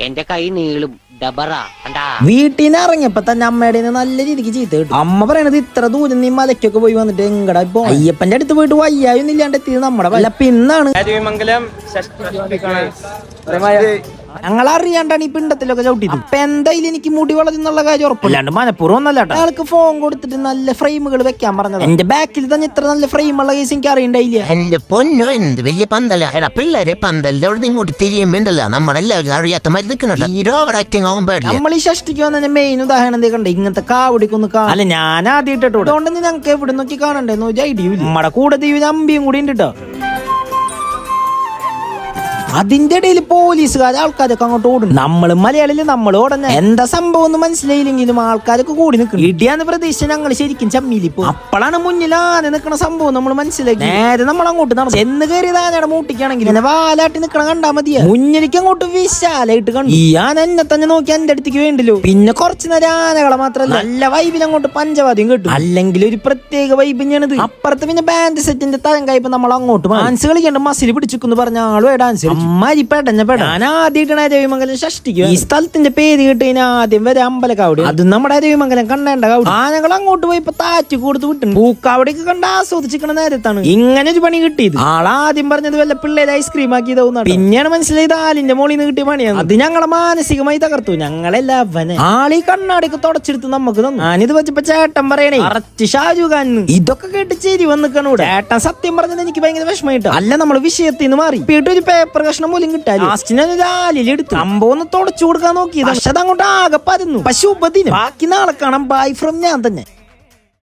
എന്റെ കൈ നീളും ഡബറാ കണ്ടാ. വീട്ടിൽ നിന്ന് ഇറങ്ങിയപ്പോ തന്നെ അമ്മയുടെ നല്ല രീതിക്ക് ചീത്ത കിട്ടും. അമ്മ പറയണത് ഇത്ര ദൂരം നീ മലയ്ക്കൊക്കെ പോയി വന്നിട്ട് എങ്ങടാ ഇപ്പൊ അയ്യപ്പന്റെ അടുത്ത് പോയിട്ട് വയ്യായൊന്നും ഇല്ലാണ്ട് എത്തിയത് നമ്മുടെ വല്ല പിന്നാണ്. ഞങ്ങൾ അറിയാണ്ടാണ് ഈ പിണ്ടത്തിലൊക്കെ ചവിട്ടിയത്. അപ്പൊ എന്തായാലും എനിക്ക് മുടി വളരുന്നുള്ള കാര്യം ഉറപ്പില്ലാണ്ട് മനഃപൂർവ്വം ഒന്നല്ല. അയാൾക്ക് ഫോൺ കൊടുത്തിട്ട് നല്ല ഫ്രെയിമുകൾ വെക്കാൻ പറഞ്ഞത്. എന്റെ ബാക്കിൽ തന്നെ ഇത്ര നല്ല ഫ്രെയിമുള്ള കേസ് എനിക്ക് അറിയണ്ടായില്ല. എന്റെ പൊന്നോ, എന്ത് വലിയ പന്തല. എടാ പിള്ളേരെ പന്തലിന്റെ ഇങ്ങോട്ട് തിരിയുമ്പോണ്ടല്ലോ നമ്മളെല്ലാവരും അറിയാത്ത മരുന്ന് നിൽക്കുന്നുണ്ട്. ഹീറോ ആക്ടിങ് ആവാൻ പാടില്ല. നമ്മൾ ഈ ഷഷ്ടിക്ക് വന്ന മെയിൻ ഉദാഹരണം എന്താ കണ്ടേ? ഇങ്ങനത്തെ കാവടിക്കൊന്ന് അല്ല ഞാൻ ആദ്യം ഇട്ടോ. അതുകൊണ്ട് ഞങ്ങൾക്ക് എവിടെ നോക്കി കാണണ്ടേന്ന് ഒരു ഐഡിയ ഇല്ല. നമ്മുടെ കൂടെ ദൈവം അമ്പിയും കൂടി ഉണ്ട് കേട്ടോ. അതിന്റെ ഇടയിൽ പോലീസുകാർ ആൾക്കാരൊക്കെ അങ്ങോട്ട് ഓടും. നമ്മള് മലയാളില് നമ്മൾ ഓടുന്ന എന്താ സംഭവം ഒന്നും മനസ്സിലായില്ലെങ്കിലും ആൾക്കാരൊക്കെ കൂടി നിൽക്കും. ഇടിയാന്ന് പ്രതീക്ഷിച്ച ഞങ്ങൾ ശരിക്കും ചമ്മിയിലിപ്പോ. അപ്പോഴാണ് മുന്നിൽ ആന നിൽക്കണ സംഭവം നമ്മൾ മനസ്സിലാക്കി. നേരെ നമ്മൾ അങ്ങോട്ട് നടന്നു ചെന്ന് കയറിയത് ആനയുടെ മൂട്ടിക്കാണെങ്കിൽ ഇങ്ങനെ വാലാട്ടി നിൽക്കണ കണ്ടാ മതിയാ. മുന്നിലേക്ക് അങ്ങോട്ട് വിശാലായിട്ട് കണ്ടു. ഈ ആന എന്നെ തന്നെ നോക്കി എന്റെ അടുത്തേക്ക് വേണ്ടല്ലോ. പിന്നെ കുറച്ചു നേരം ആനകളെ മാത്രമല്ല നല്ല വൈബിൽ അങ്ങോട്ട് പഞ്ചവാദ്യം കിട്ടും. അല്ലെങ്കിൽ ഒരു പ്രത്യേക വൈബ് തന്നെയാണിത്. അപ്പുറത്ത് പിന്നെ ബാൻഡ് സെറ്റിന്റെ തരം കായപ്പോ നമ്മൾ അങ്ങോട്ട് ഡാൻസ് കളിക്കണ്ട മസിൽ പിടിച്ചിരിക്കുന്നു പറഞ്ഞ ആളും ഡാൻസ് ഞാൻ ആദ്യമായിട്ടാണ് രവിമംഗലം ഷഷ്ടിക്കുക. ഈ സ്ഥലത്തിന്റെ പേര് കിട്ടിന് ആദ്യം വരെ അമ്പലക്കാവടി. അത് നമ്മുടെ രവിമംഗലം കണ്ടേണ്ട കാവടി. ആനകൾ അങ്ങോട്ട് പോയി ഇപ്പൊ താറ്റി കൊടുത്ത് വിട്ടു. പൂക്കാവടിക്ക് കണ്ട് ആസ്വദിച്ചിരിക്കണ നേരത്താണ് ഇങ്ങനെ ഒരു പണി കിട്ടിയത്. ആളാദ്യം പറഞ്ഞത് വല്ല പിള്ളേര് ഐസ്ക്രീം ആക്കി തോന്നാണ്. പിന്നെയാണ് മനസ്സിലായത് ആലിന്റെ മോളിൽ നിന്ന് കിട്ടിയ പണിയാണ്. അത് ഞങ്ങളെ മാനസികമായി തകർത്തു. ഞങ്ങളെല്ലാവനെ ആളീ കണ്ണാടിക്ക് തുടച്ചെടുത്ത് നമുക്ക് തന്നു. ഞാനിത് വെച്ചപ്പോ ചേട്ടൻ പറയണേ അറച്ച് ഷാജുഖാൻ. ഇതൊക്കെ കേട്ട് ചേരി വന്നിക്കണു. ചേട്ടൻ സത്യം പറഞ്ഞത് എനിക്ക് ഭയങ്കര വിഷമമായിട്ട്. അല്ല നമ്മൾ വിഷയത്തിൽ നിന്ന് മാറി ഒരു പേപ്പർ കഷ്ണം പോലും കിട്ടാൻ എടുത്ത് സംഭവം തുടച്ചു കൊടുക്കാൻ നോക്കിയത്. പക്ഷെ അതങ്ങോട്ട് ആകെ പരന്നു. പശുപതിന് ബാക്കി നാളെ കാണാം. ബൈ ഫ്രം ഞാൻ തന്നെ.